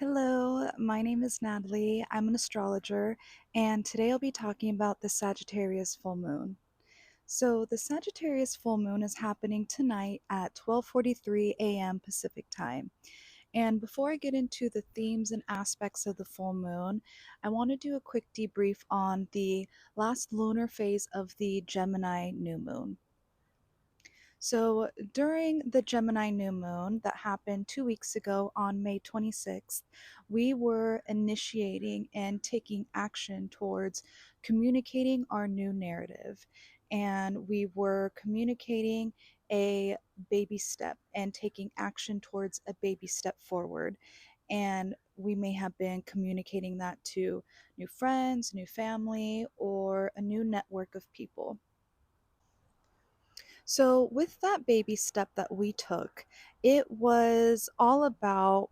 Hello, my name is Natalie. I'm an astrologer, and today I'll be talking about the Sagittarius full moon. So, the Sagittarius full moon is happening tonight at 12:43 a.m. Pacific time. And before I get into the themes and aspects of the full moon, I want to do a quick debrief on the last lunar phase of the Gemini new moon. So, during the Gemini new moon that happened 2 weeks ago on May 26th, we were initiating and taking action towards communicating our new narrative. And we were communicating a baby step and taking action towards a baby step forward. And we may have been communicating that to new friends, new family, or a new network of people. So, with that baby step that we took, it was all about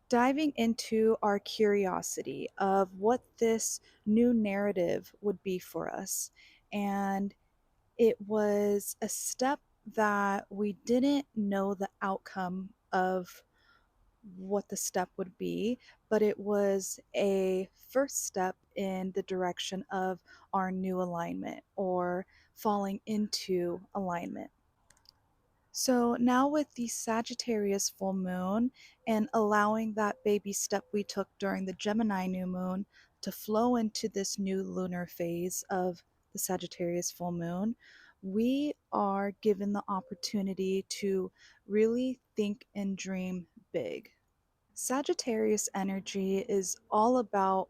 diving into our curiosity of what this new narrative would be for us. And it was a step that we didn't know the outcome of what the step would be, but it was a first step in the direction of our new alignment or falling into alignment. So now with the Sagittarius full moon and allowing that baby step we took during the Gemini new moon to flow into this new lunar phase of the Sagittarius full moon, we are given the opportunity to really think and dream big. Sagittarius energy is all about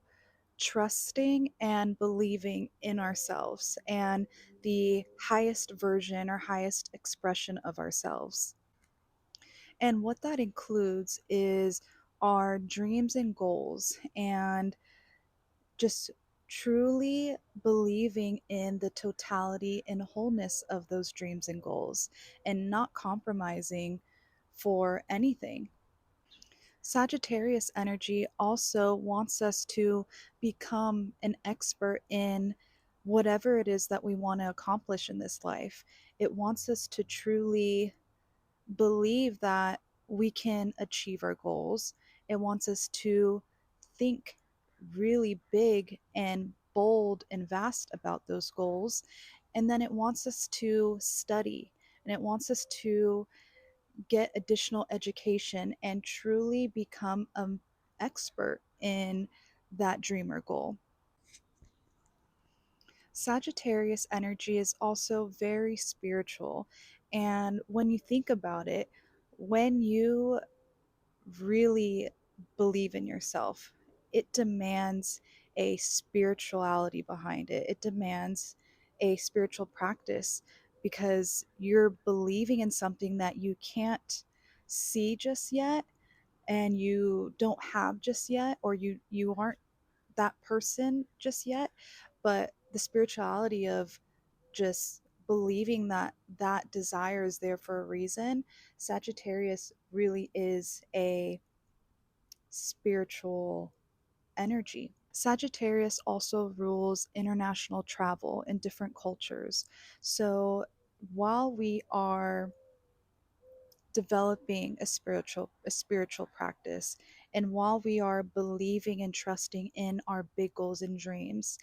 trusting and believing in ourselves and the highest version or highest expression of ourselves. And what that includes is our dreams and goals and just truly believing in the totality and wholeness of those dreams and goals and not compromising for anything. Sagittarius energy also wants us to become an expert in whatever it is that we want to accomplish in this life. It wants us to truly believe that we can achieve our goals. It wants us to think really big and bold and vast about those goals. And then it wants us to study and it wants us to get additional education and truly become an expert in that dream or goal. Sagittarius energy is also very spiritual. And when you think about it, when you really believe in yourself, it demands a spirituality behind it. It demands a spiritual practice because you're believing in something that you can't see just yet and you don't have just yet, or you aren't that person just yet. But the spirituality of just believing that that desire is there for a reason, Sagittarius really is a spiritual energy. Sagittarius also rules international travel in different cultures. So while we are developing a spiritual practice and while we are believing and trusting in our big goals and dreams,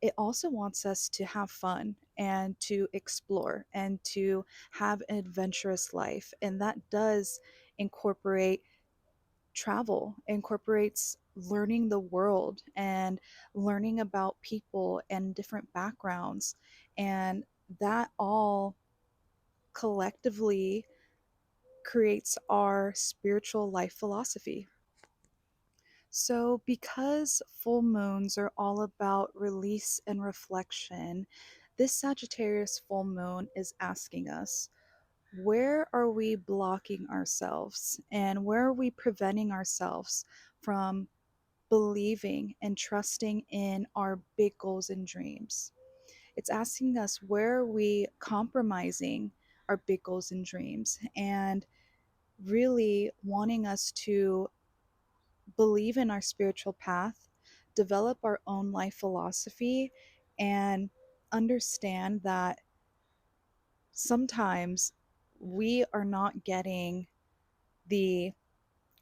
it also wants us to have fun and to explore and to have an adventurous life, and that does incorporate travel, incorporates learning the world and learning about people and different backgrounds. And that all collectively creates our spiritual life philosophy. So, because full moons are all about release and reflection, this Sagittarius full moon is asking us, where are we blocking ourselves and where are we preventing ourselves from believing and trusting in our big goals and dreams? It's asking us, where are we compromising our big goals and dreams and really wanting us to believe in our spiritual path, develop our own life philosophy, and understand that sometimes we are not getting the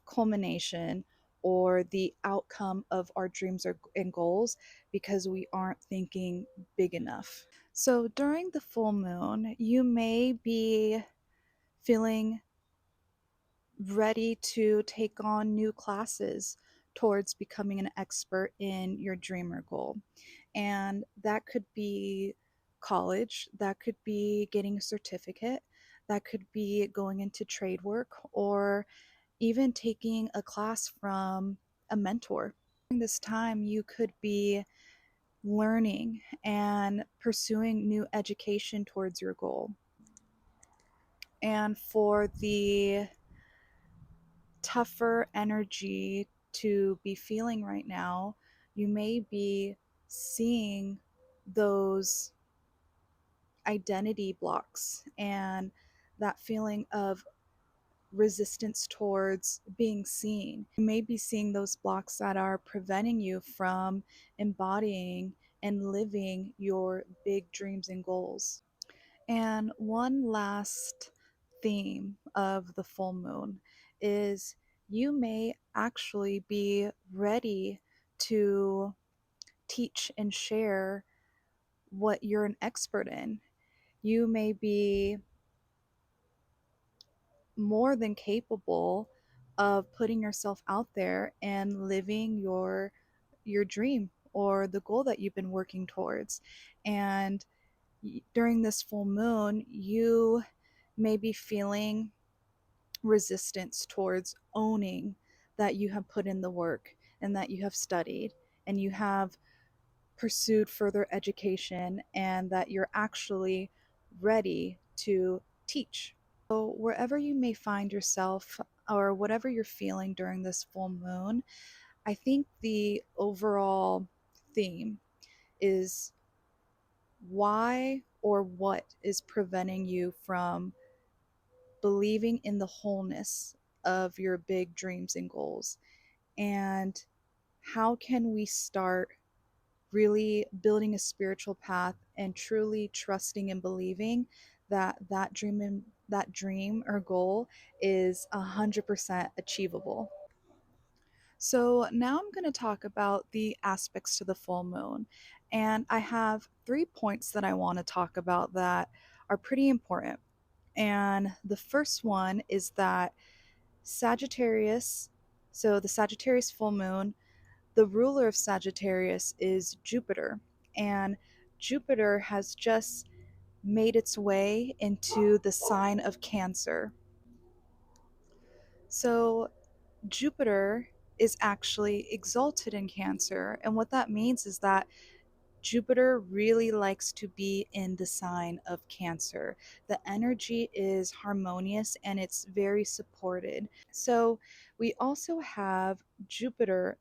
culmination or the outcome of our dreams and goals because we aren't thinking big enough. So during the full moon, you may be feeling ready to take on new classes towards becoming an expert in your dream or goal. And that could be college, that could be getting a certificate, that could be going into trade work, or even taking a class from a mentor. During this time, you could be learning and pursuing new education towards your goal. And for the tougher energy to be feeling right now, you may be seeing those identity blocks and that feeling of resistance towards being seen. You may be seeing those blocks that are preventing you from embodying and living your big dreams and goals. And one last theme of the full moon is you may actually be ready to teach and share what you're an expert in. You may be more than capable of putting yourself out there and living your dream or the goal that you've been working towards. And during this full moon, you may be feeling resistance towards owning that you have put in the work and that you have studied and you have pursued further education and that you're actually ready to teach. So, wherever you may find yourself or whatever you're feeling during this full moon, I think the overall theme is why or what is preventing you from believing in the wholeness of your big dreams and goals? And how can we start really building a spiritual path and truly trusting and believing that that dream or goal is 100% achievable? So now I'm going to talk about the aspects to the full moon. And I have 3 points that I want to talk about that are pretty important. And the first one is that Sagittarius, so the Sagittarius full moon, the ruler of Sagittarius is Jupiter. And Jupiter has just made its way into the sign of Cancer. So Jupiter is actually exalted in Cancer. And what that means is that Jupiter really likes to be in the sign of Cancer. The energy is harmonious and it's very supported. So we also have Jupiter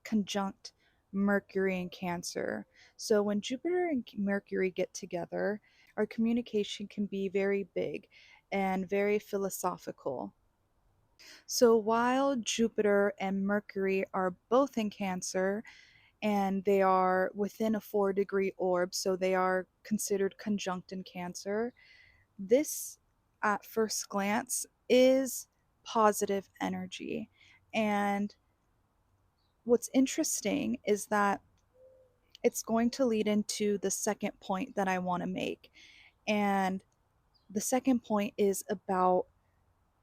conjunct Mercury in Cancer. So when Jupiter and Mercury get together, our communication can be very big and very philosophical. So while Jupiter and Mercury are both in Cancer and they are within a 4-degree orb, so they are considered conjunct in Cancer, this at first glance is positive energy. And what's interesting is that it's going to lead into the second point that I want to make. And the second point is about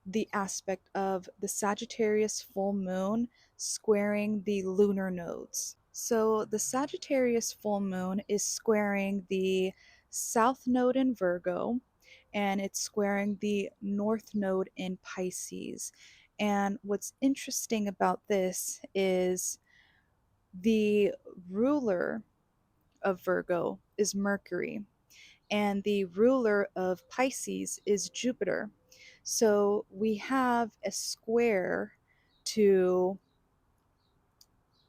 the aspect of the Sagittarius full moon squaring the lunar nodes. So the Sagittarius full moon is squaring the south node in Virgo and it's squaring the north node in Pisces. And what's interesting about this is the ruler of Virgo is Mercury, and the ruler of Pisces is Jupiter. So we have a square to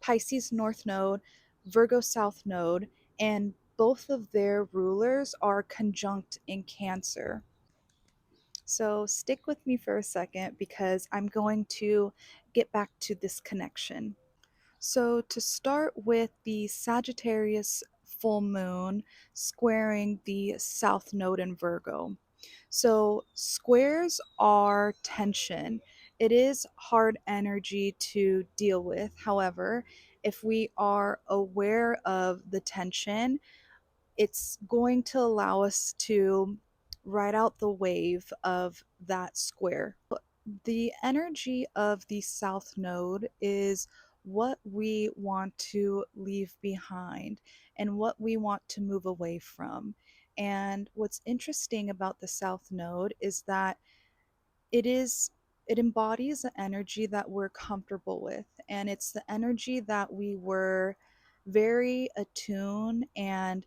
Pisces North Node, Virgo South Node, and both of their rulers are conjunct in Cancer. So stick with me for a second because I'm going to get back to this connection. So, to start with the Sagittarius full moon squaring the south node in Virgo. So, squares are tension. It is hard energy to deal with. However, if we are aware of the tension, it's going to allow us to ride out the wave of that square. The energy of the South Node is what we want to leave behind and what we want to move away from. And what's interesting about the South Node is that it is it embodies an energy that we're comfortable with, and it's the energy that we were very attuned and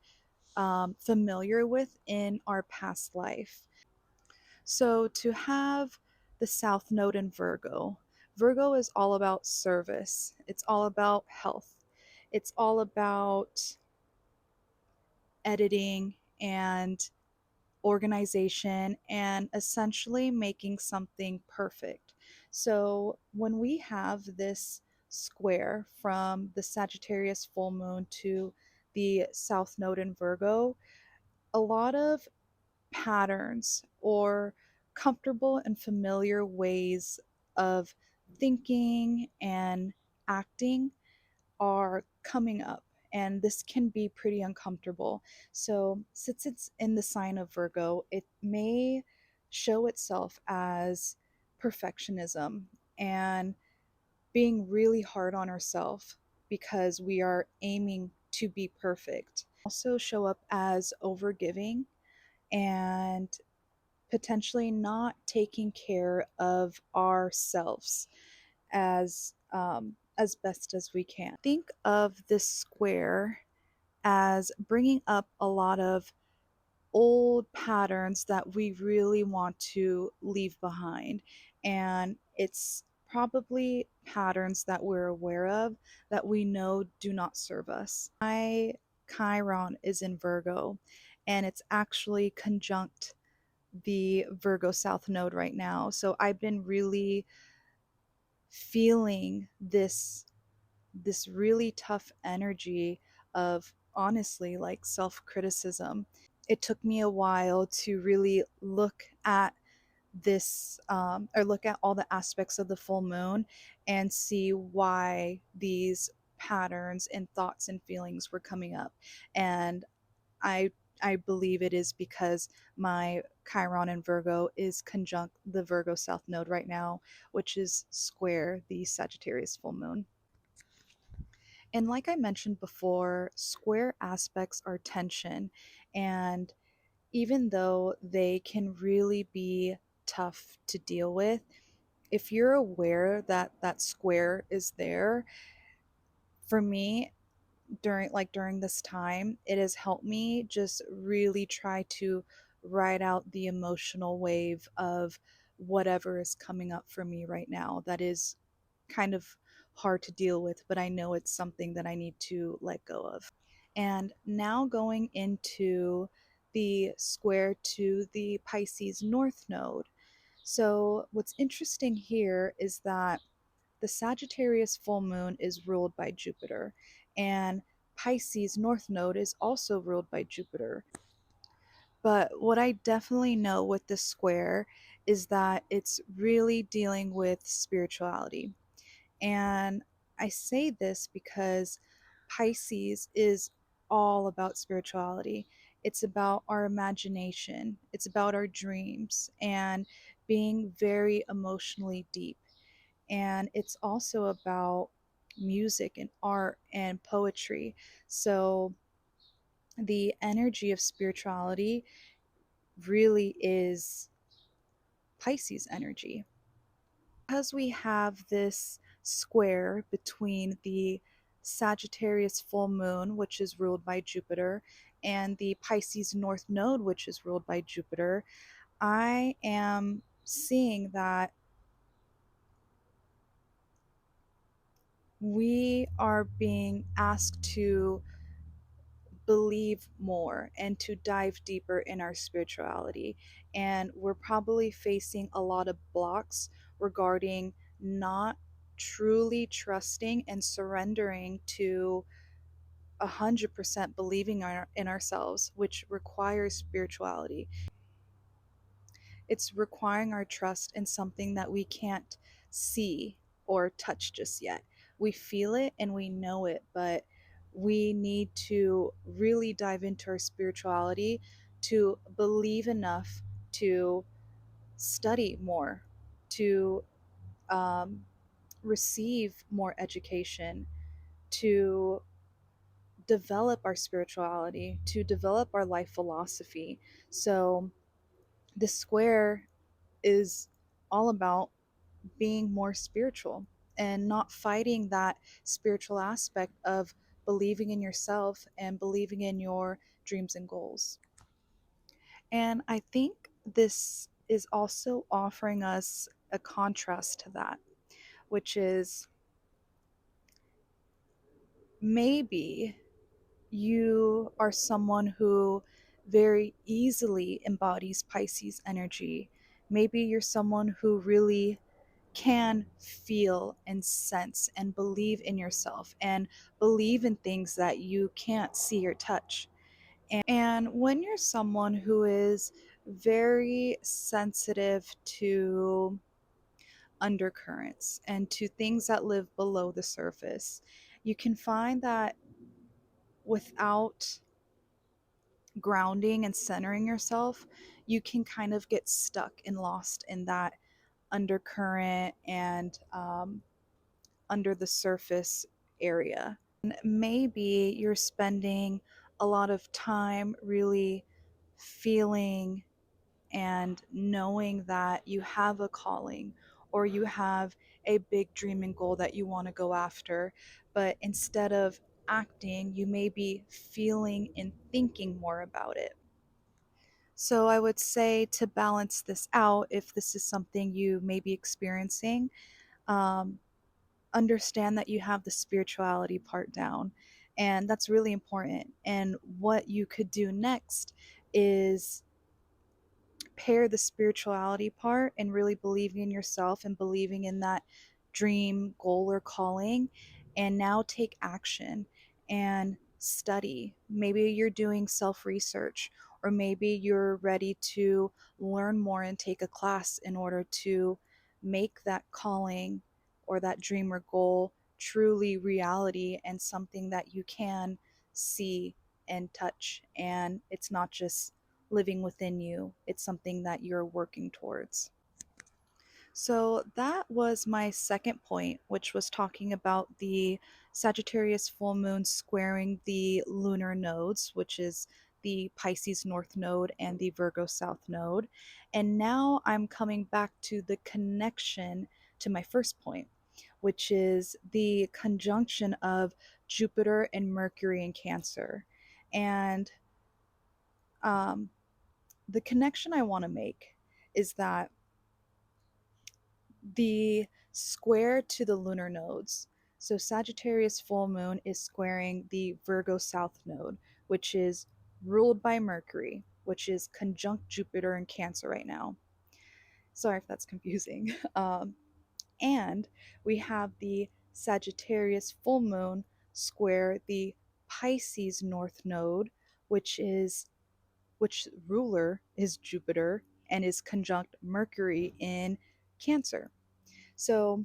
familiar with in our past life. So to have the South Node in Virgo, Virgo is all about service, it's all about health, it's all about editing and organization and essentially making something perfect. So when we have this square from the Sagittarius full moon to the South Node in Virgo, a lot of patterns or comfortable and familiar ways of thinking and acting are coming up, and this can be pretty uncomfortable. So, since it's in the sign of Virgo, it may show itself as perfectionism and being really hard on ourselves because we are aiming to be perfect. Also, show up as overgiving and potentially not taking care of ourselves as best as we can. Think of this square as bringing up a lot of old patterns that we really want to leave behind, and it's probably patterns that we're aware of that we know do not serve us. My Chiron is in Virgo, and it's actually conjunct the Virgo South Node right now. So I've been really feeling this really tough energy of honestly like self-criticism. It took me a while to really look at this or look at all the aspects of the full moon and see why these patterns and thoughts and feelings were coming up. And I I believe it is because my Chiron in Virgo is conjunct the Virgo South Node right now, which is square the Sagittarius full moon. And like I mentioned before, square aspects are tension, and even though they can really be tough to deal with, if you're aware that that square is there, for me, during this time, it has helped me just really try to ride out the emotional wave of whatever is coming up for me right now that is kind of hard to deal with, but I know it's something that I need to let go of. And now going into the square to the Pisces North Node. So, what's interesting here is that the Sagittarius full moon is ruled by Jupiter, and Pisces North Node is also ruled by Jupiter. But what I definitely know with this square is that it's really dealing with spirituality. And I say this because Pisces is all about spirituality. It's about our imagination, it's about our dreams, and being very emotionally deep. And it's also about music and art and poetry. So the energy of spirituality really is Pisces energy. Because we have this square between the Sagittarius full moon, which is ruled by Jupiter, and the Pisces North Node, which is ruled by Jupiter, I am seeing that we are being asked to believe more and to dive deeper in our spirituality. And we're probably facing a lot of blocks regarding not truly trusting and surrendering to 100% believing in ourselves, which requires spirituality. It's requiring our trust in something that we can't see or touch just yet. We feel it and we know it, but we need to really dive into our spirituality to believe enough to study more, to um, receive more education, to develop our spirituality, to develop our life philosophy. So, the square is all about being more spiritual and not fighting that spiritual aspect of believing in yourself and believing in your dreams and goals. And I think this is also offering us a contrast to that, which is maybe you are someone who very easily embodies Pisces energy. Maybe you're someone who really can feel and sense and believe in yourself and believe in things that you can't see or touch. And when you're someone who is very sensitive to undercurrents and to things that live below the surface, you can find that without grounding and centering yourself, you can kind of get stuck and lost in that undercurrent and under the surface area. And maybe you're spending a lot of time really feeling and knowing that you have a calling or you have a big dream and goal that you want to go after, but instead of acting, you may be feeling and thinking more about it. So I would say to balance this out, if this is something you may be experiencing, um, understand that you have the spirituality part down. And that's really important. And what you could do next is pair the spirituality part and really believing in yourself and believing in that dream, goal, or calling, and now take action and study. Maybe you're doing self research, or maybe you're ready to learn more and take a class in order to make that calling or that dream or goal truly reality and something that you can see and touch. And it's not just living within you, it's something that you're working towards. So that was my second point, which was talking about the Sagittarius full moon squaring the lunar nodes, which is the Pisces North Node and the Virgo South Node. And now I'm coming back to the connection to my first point, which is the conjunction of Jupiter and Mercury in Cancer. And um, the connection I want to make is that the square to the lunar nodes. So Sagittarius full moon is squaring the Virgo south node, which is ruled by Mercury, which is conjunct Jupiter in Cancer right now. Sorry if that's confusing. And we have the Sagittarius full moon square the Pisces north node, which is which ruler is Jupiter and is conjunct Mercury in Cancer. So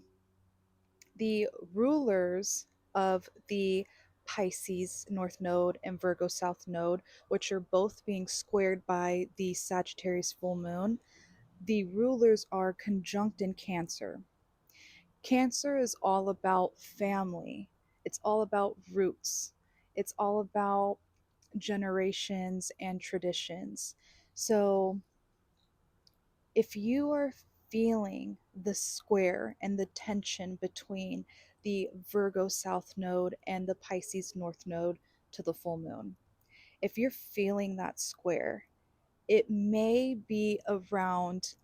the rulers of the Pisces North Node and Virgo South Node, which are both being squared by the Sagittarius full moon, the rulers are conjunct in Cancer. Cancer is all about family, it's all about roots, it's all about generations and traditions. So if you are feeling the square and the tension between the Virgo South Node and the Pisces North Node to the full moon, if you're feeling that square, it may be around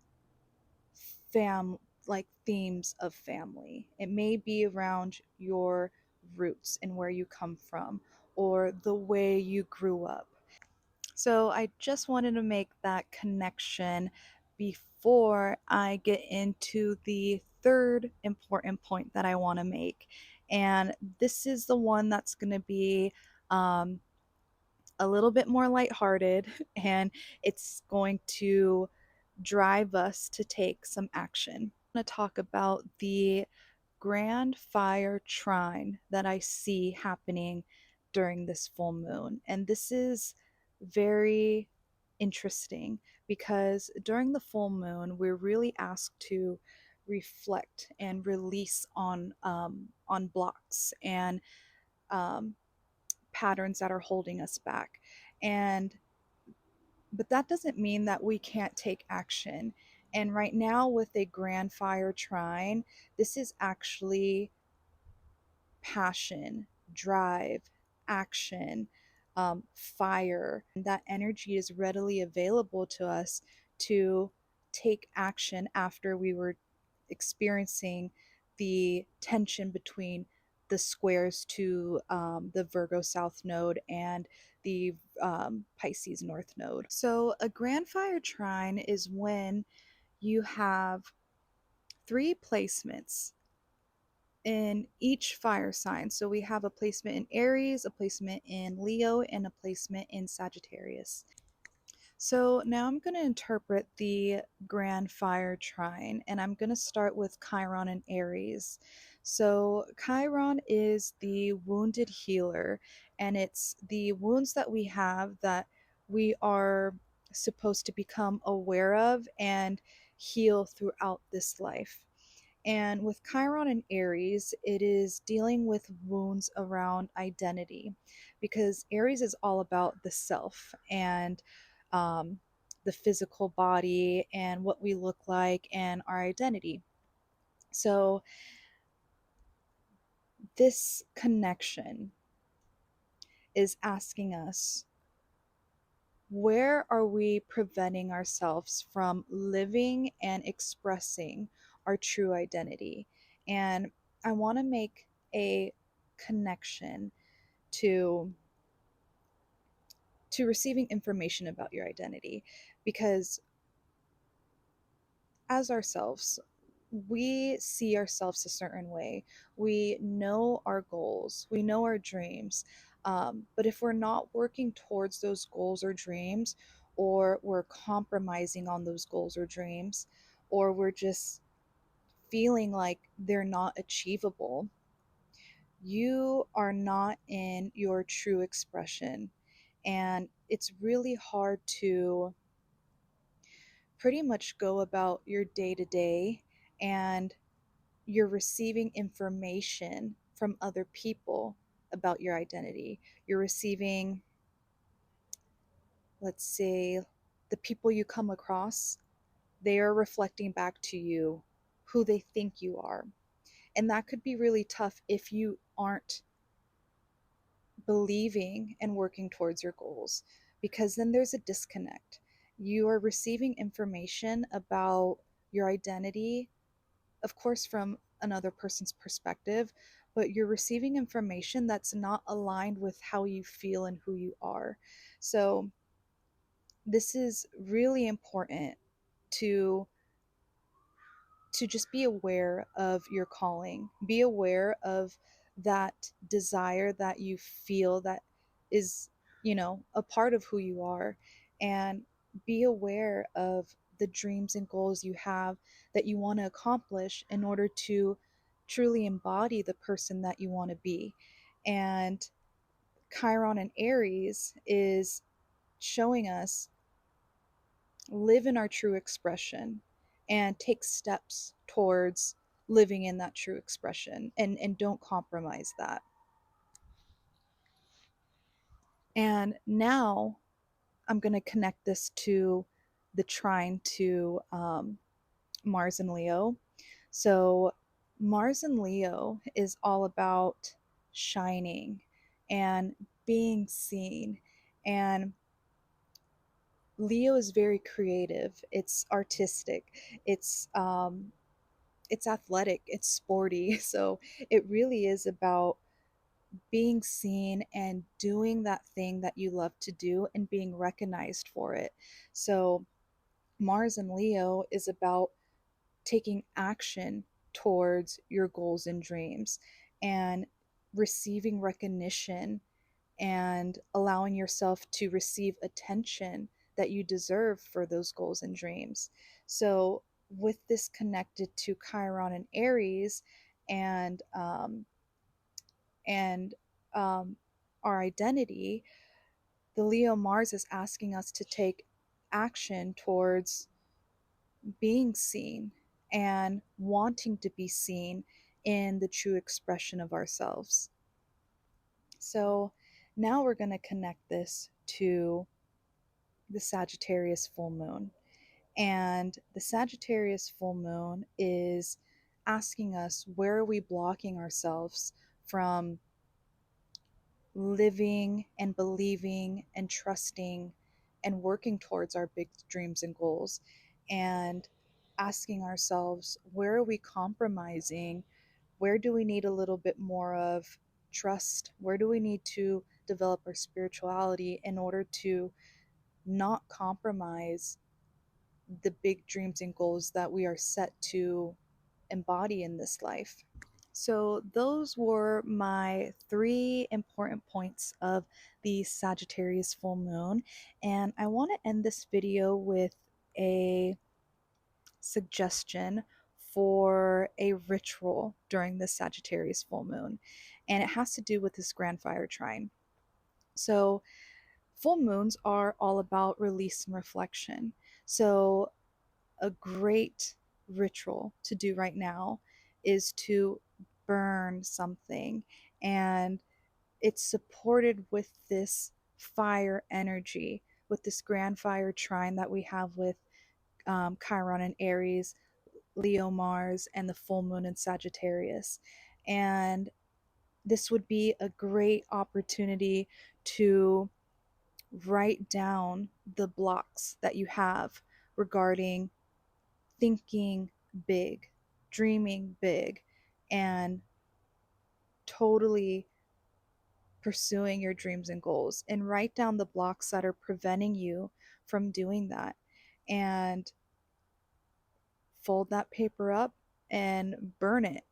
fam like themes of family. It may be around your roots and where you come from or the way you grew up. So I just wanted to make that connection before I get into the third important point that I want to make. And this is the one that's going to be um, a little bit more lighthearted and it's going to drive us to take some action. to talk about the grand fire trine that I see happening during this full moon. And this is very interesting because during the full moon, we're really asked to reflect and release on blocks and um, patterns that are holding us back. And but that doesn't mean that we can't take action. And right now, with a grand fire trine, this is actually passion, drive, action, fire. That energy is readily available to us to take action after we were experiencing the tension between the squares to the Virgo South Node and the Pisces North Node. So, a grand fire trine is when you have three placements in each fire sign. So we have a placement in Aries, a placement in Leo, and a placement in Sagittarius. So now I'm going to interpret the grand fire trine, and I'm going to start with Chiron and Aries. So Chiron is the wounded healer, and it's the wounds that we have that we are supposed to become aware of and heal throughout this life. And with Chiron and Aries, it is dealing with wounds around identity because Aries is all about the self and um, the physical body and what we look like and our identity. So, this connection is asking us, where are we preventing ourselves from living and expressing our true identity? And I want to make a connection to receiving information about your identity because as ourselves, we see ourselves a certain way. We know our goals, we know our dreams. But if we're not working towards those goals or dreams, or we're compromising on those goals or dreams, or we're just feeling like they're not achievable, you are not in your true expression. And it's really hard to pretty much go about your day to day and you're receiving information from other people about your identity. You're receiving, let's say, the people you come across, they are reflecting back to you who they think you are. And that could be really tough if you aren't believing and working towards your goals, because then there's a disconnect. You are receiving information about your identity, of course, from another person's perspective, but you're receiving information that's not aligned with how you feel and who you are. So, this is really important to just be aware of your calling, be aware of that desire that you feel that is, a part of who you are, and be aware of the dreams and goals you have that you want to accomplish in order to truly embody the person that you want to be. And Chiron and Aries is showing us live in our true expression and take steps towards living in that true expression, and don't compromise that. And now I'm going to connect this to the trine to Mars and Leo. So, Mars and Leo is all about shining and being seen. And Leo is very creative, it's artistic, it's athletic, it's sporty. So it really is about being seen and doing that thing that you love to do and being recognized for it. So Mars and Leo is about taking action towards your goals and dreams and receiving recognition and allowing yourself to receive attention that you deserve for those goals and dreams. So with this connected to Chiron and Aries, and and um, our identity, the Leo Mars is asking us to take action towards being seen and wanting to be seen in the true expression of ourselves. So now we're going to connect this to the Sagittarius full moon. And the Sagittarius full moon is asking us, where are we blocking ourselves from living and believing and trusting and working towards our big dreams and goals, and asking ourselves, where are we compromising? Where do we need a little bit more of trust? Where do we need to develop our spirituality in order to not compromise the big dreams and goals that we are set to embody in this life? So, those were my three important points of the Sagittarius full moon. And I want to end this video with a suggestion for a ritual during the Sagittarius full moon. And it has to do with this grand fire trine. So, full moons are all about release and reflection. So, a great ritual to do right now is to burn something, and it's supported with this fire energy, with this grand fire trine that we have with Chiron and Aries, Leo Mars, and the full moon in Sagittarius. And this would be a great opportunity to write down the blocks that you have regarding thinking big, dreaming big, and totally pursuing your dreams and goals. And write down the blocks that are preventing you from doing that. And fold that paper up and burn it.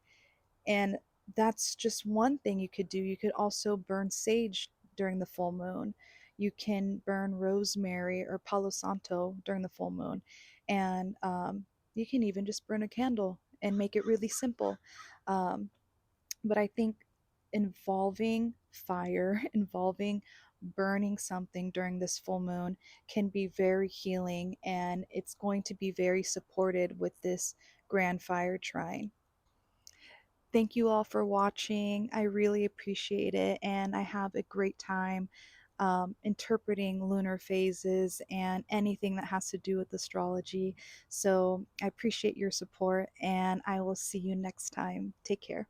And that's just one thing you could do. You could also burn sage during the full moon. You can burn rosemary or palo santo during the full moon. And you can even just burn a candle and make it really simple. Um, but I think involving fire, involving burning something during this full moon can be very healing, and it's going to be very supported with this grand fire trine. Thank you all for watching. I really appreciate it, and I have a great time interpreting lunar phases and anything that has to do with astrology. So I appreciate your support, and I will see you next time. Take care.